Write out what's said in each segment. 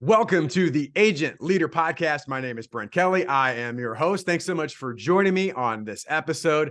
Welcome to the Agent Leader Podcast. My name is Brent Kelly. I am your host. Thanks so much for joining me on this episode.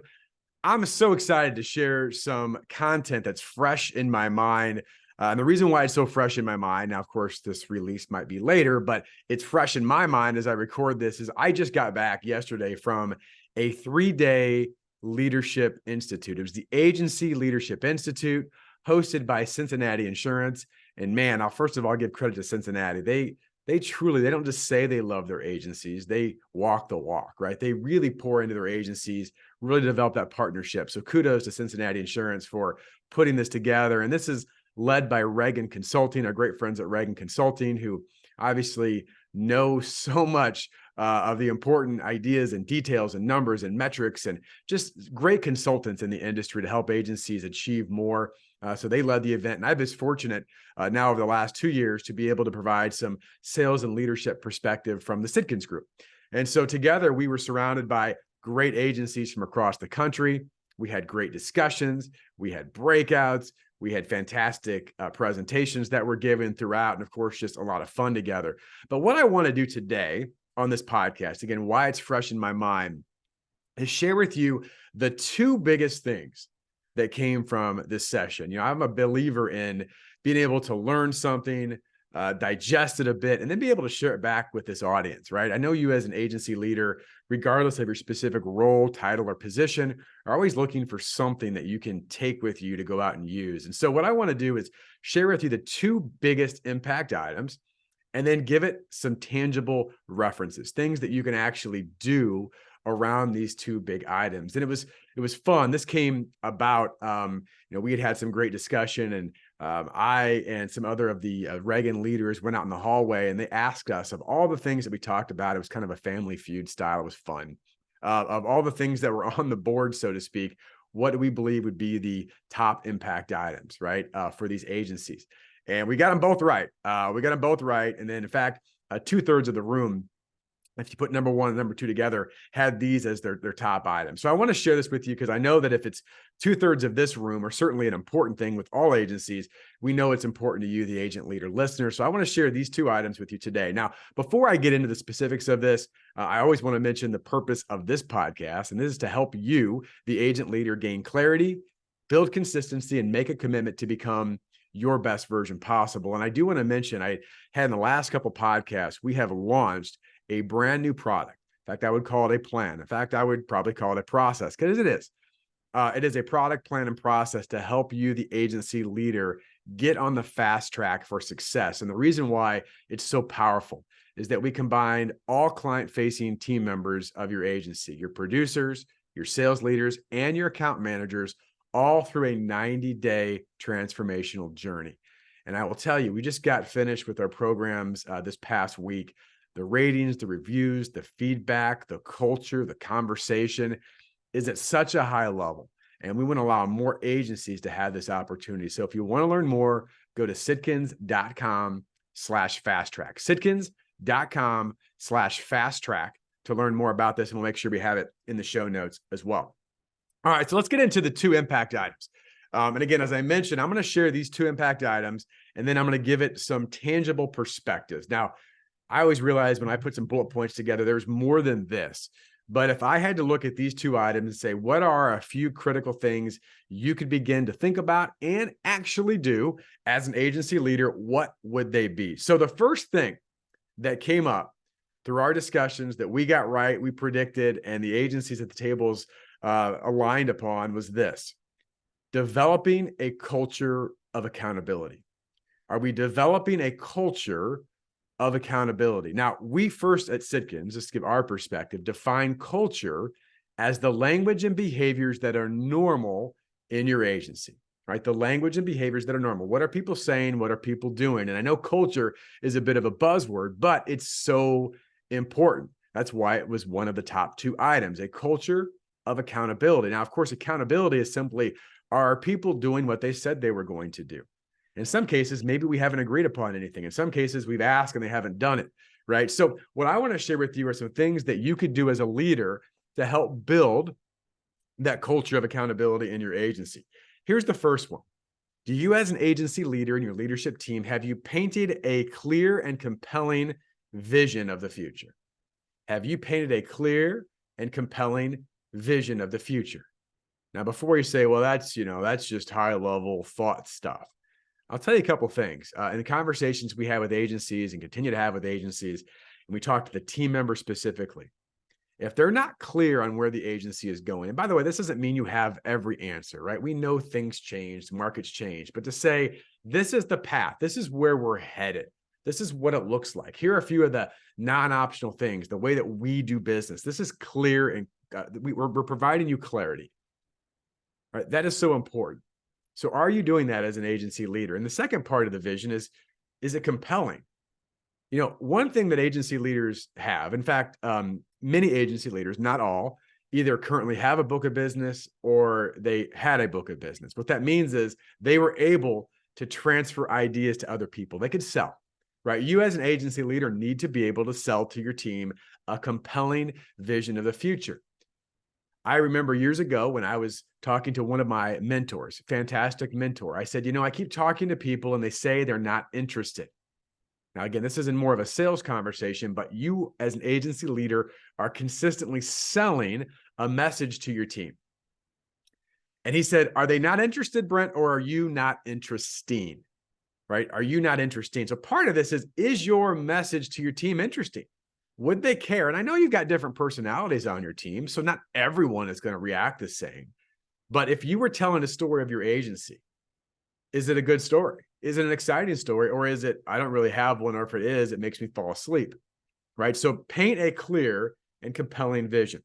I'm so excited to share some content that's fresh in my mind. And the reason why it's so fresh in my mind, now, of course, this release might be later, but it's fresh in my mind as I record this, is I just got back yesterday from a 3-day leadership institute. It was the Agency Leadership Institute hosted by Cincinnati Insurance. And man, I'll first of all give credit to Cincinnati. They truly, they don't just say they love their agencies, they walk the walk, right? They really pour into their agencies, really develop that partnership. So kudos to Cincinnati Insurance for putting this together. And this is led by Reagan Consulting, our great friends at Reagan Consulting, who obviously know so much of the important ideas and details and numbers and metrics, and just great consultants in the industry to help agencies achieve more. So they led the event, and I've been fortunate now over the last 2 years to be able to provide some sales and leadership perspective from the Sidkins Group. And so together we were surrounded by great agencies from across the country. We had great discussions, we had breakouts, we had fantastic presentations that were given throughout, and of course, just a lot of fun together. But what I want to do today on this podcast, again, why it's fresh in my mind, is share with you the two biggest things that came from this session. You know, I'm a believer in being able to learn something, digest it a bit, and then be able to share it back with this audience, right? I know you as an agency leader, regardless of your specific role, title, or position, are always looking for something that you can take with you to go out and use. And so what I want to do is share with you the two biggest impact items, and then give it some tangible references, things that you can actually do around these two big items. And it was fun. This came about, we had some great discussion, and I and some other of the Reagan leaders went out in the hallway, and they asked us, of all the things that we talked about, it was kind of a family feud style. It was fun. Of all the things that were on the board, so to speak, what do we believe would be the top impact items, right, for these agencies? And we got them both right. And then, in fact, 2/3 of the room, if you put number one and number two together, had these as their top items. So I want to share this with you because I know that if it's 2/3 of this room, or certainly an important thing with all agencies, we know it's important to you, the agent leader listener. So I want to share these two items with you today. Now, before I get into the specifics of this, I always want to mention the purpose of this podcast, and this is to help you, the agent leader, gain clarity, build consistency, and make a commitment to become your best version possible. And I do want to mention, I had in the last couple podcasts, we have launched a brand new product. In fact, I would call it a plan. In fact, I would probably call it a process, because it is. It is a product, plan, and process to help you, the agency leader, get on the fast track for success. And the reason why it's so powerful is that we combined all client-facing team members of your agency, your producers, your sales leaders, and your account managers, all through a 90-day transformational journey. And I will tell you, we just got finished with our programs this past week. The ratings, the reviews, the feedback, the culture, the conversation is at such a high level. And we want to allow more agencies to have this opportunity. So if you want to learn more, go to sitkins.com/fast track. Sitkins.com/fast track to learn more about this. And we'll make sure we have it in the show notes as well. All right, so let's get into the two impact items. And again, as I mentioned, I'm going to share these two impact items, and then I'm going to give it some tangible perspectives. Now, I always realize when I put some bullet points together, there's more than this. But if I had to look at these two items and say, what are a few critical things you could begin to think about and actually do as an agency leader, what would they be? So the first thing that came up through our discussions that we got right, we predicted, and the agencies at the tables aligned upon was this: developing a culture of accountability. Are we developing a culture of accountability? Now, we first at Sidkins, just to give our perspective, define culture as the language and behaviors that are normal in your agency, right? The language and behaviors that are normal. What are people saying? What are people doing? And I know culture is a bit of a buzzword, but it's so important. That's why it was one of the top two items, a culture of accountability. Now, of course, accountability is simply, are people doing what they said they were going to do? In some cases, maybe we haven't agreed upon anything. In some cases, we've asked and they haven't done it, right? So what I want to share with you are some things that you could do as a leader to help build that culture of accountability in your agency. Here's the first one. Do you, as an agency leader and your leadership team, have you painted a clear and compelling vision of the future? Have you painted a clear and compelling vision of the future? Now, before you say, well, that's just high level thought stuff, I'll tell you a couple things. In the conversations we have with agencies and continue to have with agencies, and we talk to the team members specifically, if they're not clear on where the agency is going, and by the way, this doesn't mean you have every answer, right? We know things change, markets change, but to say, this is the path, this is where we're headed, this is what it looks like. Here are a few of the non-optional things, the way that we do business. This is clear, and we're providing you clarity. Right? That is so important. So are you doing that as an agency leader? And the second part of the vision is it compelling? One thing that agency leaders have, in fact, many agency leaders, not all, either currently have a book of business or they had a book of business. What that means is they were able to transfer ideas to other people. They could sell, right? You as an agency leader need to be able to sell to your team a compelling vision of the future. I remember years ago when I was talking to one of my mentors, fantastic mentor, I said, I keep talking to people and they say they're not interested. Now, again, this isn't more of a sales conversation, but you as an agency leader are consistently selling a message to your team. And he said, are they not interested, Brent, or are you not interesting? Right? Are you not interesting? So part of this is your message to your team interesting? Would they care? And I know you've got different personalities on your team, so not everyone is going to react the same. But if you were telling a story of your agency, is it a good story? Is it an exciting story? Or is it, I don't really have one, or if it is, it makes me fall asleep, right? So paint a clear and compelling vision.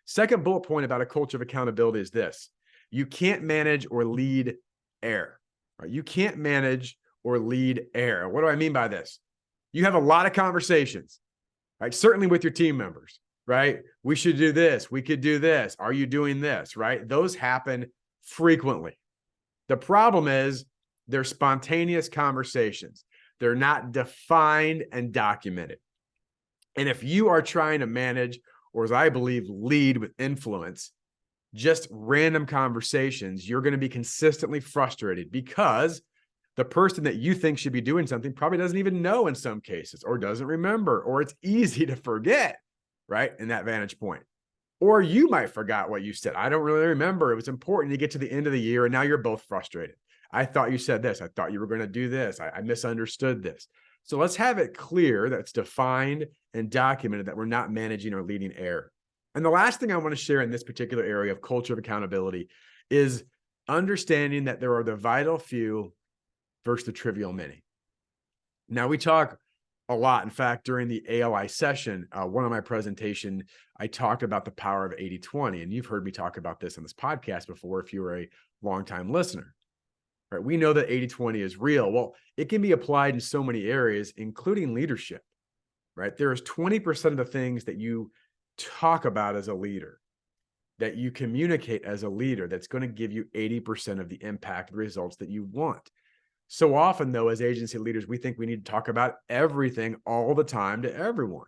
Second bullet point about a culture of accountability is this: you can't manage or lead air, right? You can't manage or lead air. What do I mean by this? You have a lot of conversations, right? Certainly with your team members, right? We should do this. We could do this. Are you doing this, right? Those happen frequently. The problem is they're spontaneous conversations. They're not defined and documented. And if you are trying to manage, or as I believe, lead with influence, just random conversations, you're going to be consistently frustrated because the person that you think should be doing something probably doesn't even know in some cases, or doesn't remember, or it's easy to forget, right? In that vantage point. Or you might forgot what you said. I don't really remember. It was important. You get to the end of the year and now you're both frustrated. I thought you said this. I thought you were going to do this. I misunderstood this. So let's have it clear that's defined and documented that we're not managing or leading air. And the last thing I want to share in this particular area of culture of accountability is understanding that there are the vital few versus the trivial many. Now, we talk a lot. In fact, during the ALI session, one of my presentation, I talked about the power of 80-20. And you've heard me talk about this on this podcast before if you were a longtime listener. Right? We know that 80-20 is real. Well, it can be applied in so many areas, including leadership. Right? There is 20% of the things that you talk about as a leader, that you communicate as a leader, that's going to give you 80% of the impact, the results that you want. So often, though, as agency leaders, we think we need to talk about everything all the time to everyone.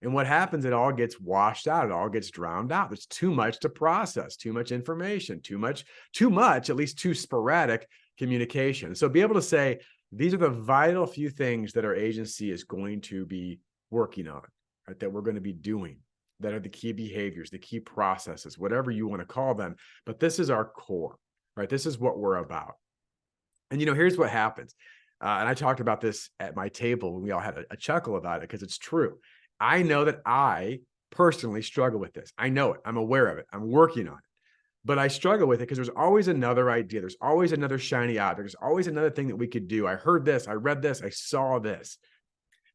And what happens, it all gets washed out. It all gets drowned out. There's too much to process, too much information, too much, at least too sporadic communication. So be able to say, these are the vital few things that our agency is going to be working on, right? That we're going to be doing, that are the key behaviors, the key processes, whatever you want to call them. But this is our core, right? This is what we're about. And, here's what happens. And I talked about this at my table when we all had a chuckle about it because it's true. I know that I personally struggle with this. I know it. I'm aware of it. I'm working on it. But I struggle with it because there's always another idea. There's always another shiny object. There's always another thing that we could do. I heard this. I read this. I saw this.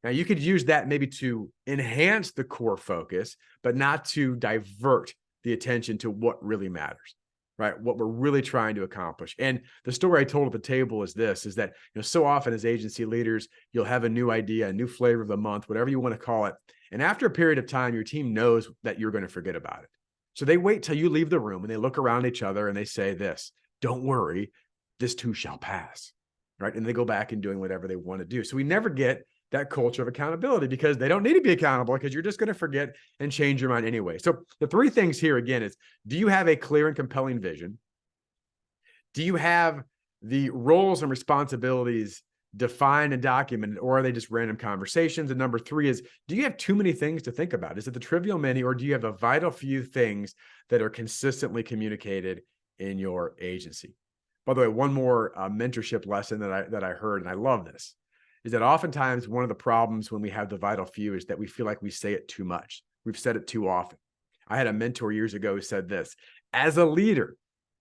Now, you could use that maybe to enhance the core focus, but not to divert the attention to what really matters, right? What we're really trying to accomplish. And the story I told at the table is this, is that, so often as agency leaders, you'll have a new idea, a new flavor of the month, whatever you want to call it. And after a period of time, your team knows that you're going to forget about it. So they wait till you leave the room and they look around each other and they say this: don't worry, this too shall pass, right? And they go back and doing whatever they want to do. So we never get that culture of accountability because they don't need to be accountable because you're just going to forget and change your mind anyway. So the three things here again is, do you have a clear and compelling vision? Do you have the roles and responsibilities defined and documented, or are they just random conversations? And number three is, do you have too many things to think about? Is it the trivial many, or do you have the vital few things that are consistently communicated in your agency? By the way, one more mentorship lesson that I heard, and I love this, is that oftentimes one of the problems when we have the vital few is that we feel like we say it too much. We've said it too often. I had a mentor years ago who said this: as a leader,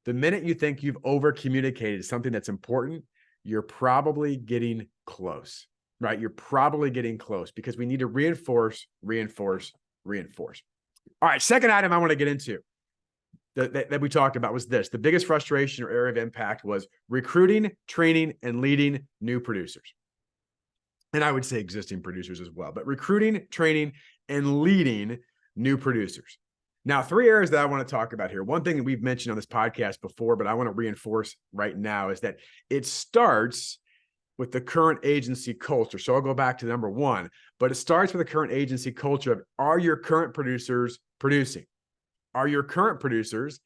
the minute you think you've over communicated something that's important, you're probably getting close, right? You're probably getting close, because we need to reinforce, reinforce, reinforce. All right, second item I want to get into that we talked about was this. The biggest frustration or area of impact was recruiting, training, and leading new producers. And I would say existing producers as well, but recruiting, training, and leading new producers. Now, three areas that I want to talk about here. One thing that we've mentioned on this podcast before, but I want to reinforce right now, is that it starts with the current agency culture. So I'll go back to number one, but it starts with the current agency culture of, are your current producers producing? Are your current producers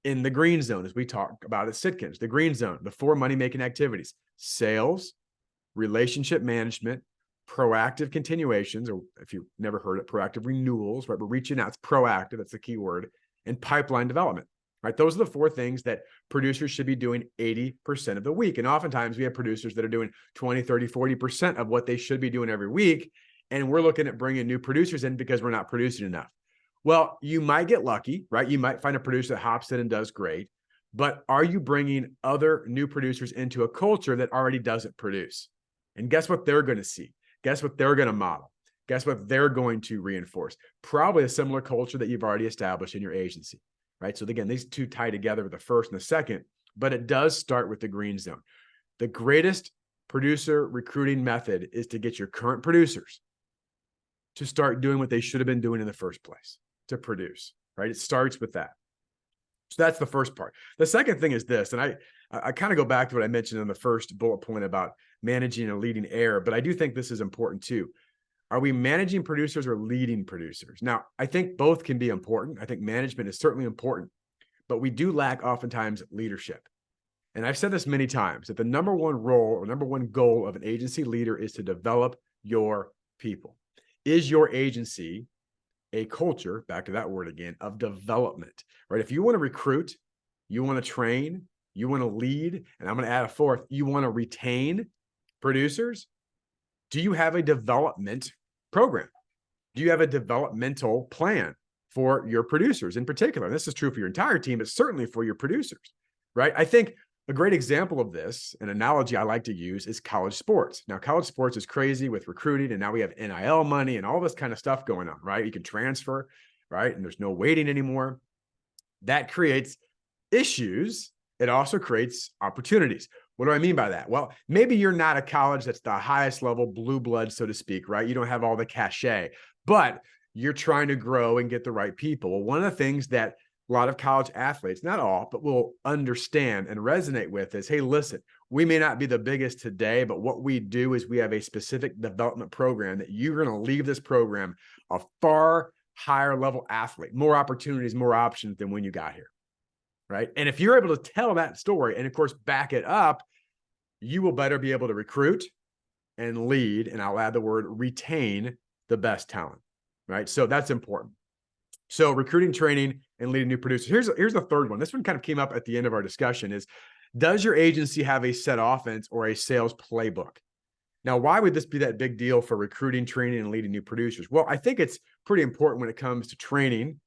in the green zone, as we talk about at Sitkins, the green zone, the four money-making activities: sales, relationship management, proactive continuations, or if you've never heard it, proactive renewals, right? We're reaching out. It's proactive. That's the key word. And pipeline development, right? Those are the four things that producers should be doing 80% of the week. And oftentimes we have producers that are doing 20, 30, 40% of what they should be doing every week. And we're looking at bringing new producers in because we're not producing enough. Well, you might get lucky, right? You might find a producer that hops in and does great, but are you bringing other new producers into a culture that already doesn't produce? And guess what they're going to see? Guess what they're going to model? Guess what they're going to reinforce? Probably a similar culture that you've already established in your agency, right? So again, these two tie together with the first and the second, but it does start with the green zone. The greatest producer recruiting method is to get your current producers to start doing what they should have been doing in the first place, to produce, right? It starts with that. So that's the first part. The second thing is this, and I kind of go back to what I mentioned in the first bullet point about managing and leading air, but I do think this is important too. Are we managing producers or leading producers? Now, I think both can be important. I think management is certainly important, but we do lack oftentimes leadership. And I've said this many times, that the number one role or number one goal of an agency leader is to develop your people. Is your agency a culture, back to that word again, of development, right? If you want to recruit, you want to train, you want to lead, and I'm going to add a fourth, you want to retain producers, do you have a development program? Do you have a developmental plan for your producers in particular? And this is true for your entire team, but certainly for your producers, right? I think a great example of this, an analogy I like to use, is college sports. Now, college sports is crazy with recruiting, and now we have NIL money and all this kind of stuff going on, right? You can transfer, right? And there's no waiting anymore. That creates issues. It also creates opportunities. What do I mean by that? Well, maybe you're not a college that's the highest level blue blood, so to speak, right? You don't have all the cachet, but you're trying to grow and get the right people. Well, one of the things that a lot of college athletes, not all, but will understand and resonate with is, hey, listen, we may not be the biggest today, but what we do is we have a specific development program that you're going to leave this program a far higher level athlete, more opportunities, more options than when you got here, right? And if you're able to tell that story and, of course, back it up, you will better be able to recruit and lead, and I'll add the word retain, the best talent, right? So that's important. So recruiting, training, and leading new producers. Here's the third one. This one kind of came up at the end of our discussion is, does your agency have a set offense or a sales playbook? Now, why would this be that big deal for recruiting, training, and leading new producers? Well, I think it's pretty important when it comes to training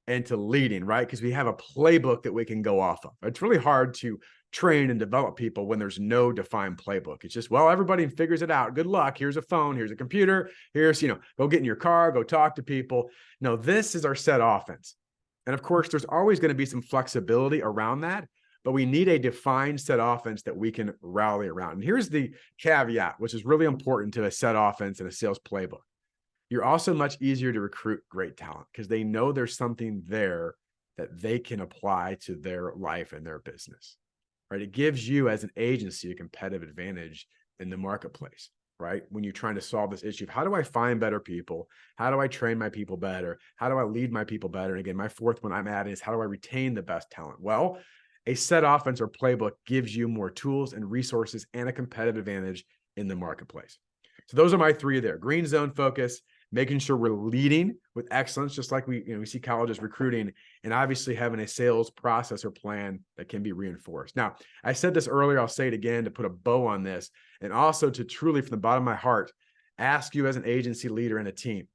and to leading, right? Because we have a playbook that we can go off of. It's really hard to train and develop people when there's no defined playbook. It's just, well, everybody figures it out. Good luck. Here's a phone. Here's a computer. Here's, go get in your car, go talk to people. No, this is our set offense. And of course, there's always going to be some flexibility around that, but we need a defined set offense that we can rally around. And here's the caveat, which is really important to a set offense and a sales playbook. You're also much easier to recruit great talent because they know there's something there that they can apply to their life and their business, right? It gives you as an agency a competitive advantage in the marketplace, right? When you're trying to solve this issue of how do I find better people? How do I train my people better? How do I lead my people better? And again, my fourth one I'm adding is how do I retain the best talent? Well, A set offense or playbook gives you more tools and resources and a competitive advantage in the marketplace. So those are my three there: green zone focus, making sure we're leading with excellence, just like we see colleges recruiting, and obviously having a sales process or plan that can be reinforced. Now, I said this earlier, I'll say it again to put a bow on this, and also to truly, from the bottom of my heart, ask you as an agency leader and a team,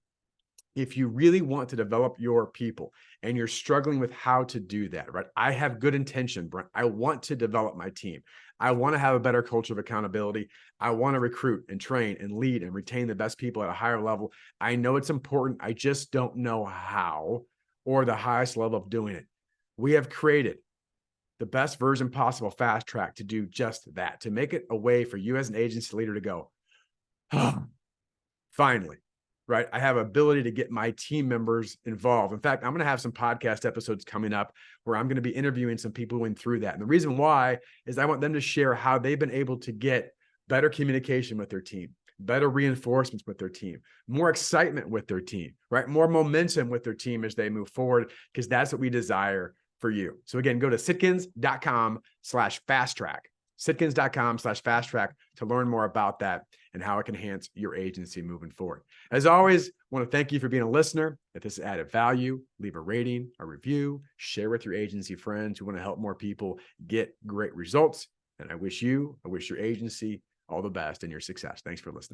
if you really want to develop your people and you're struggling with how to do that, right? I have good intention, Brent. I want to develop my team. I want to have a better culture of accountability. I want to recruit and train and lead and retain the best people at a higher level. I know it's important. I just don't know how or the highest level of doing it. We have created the best version possible, Fast Track, to do just that, to make it a way for you as an agency leader to go, oh, finally. Right? I have ability to get my team members involved. In fact, I'm going to have some podcast episodes coming up where I'm going to be interviewing some people who went through that. And the reason why is I want them to share how they've been able to get better communication with their team, better reinforcements with their team, more excitement with their team, right? More momentum with their team as they move forward, because that's what we desire for you. So again, go to sitkins.com/fast track. Sitkins.com/fast track to learn more about that and how it can enhance your agency moving forward. As always, I want to thank you for being a listener. If this added value, leave a rating, a review, share with your agency friends who want to help more people get great results. And I wish your agency all the best in your success. Thanks for listening.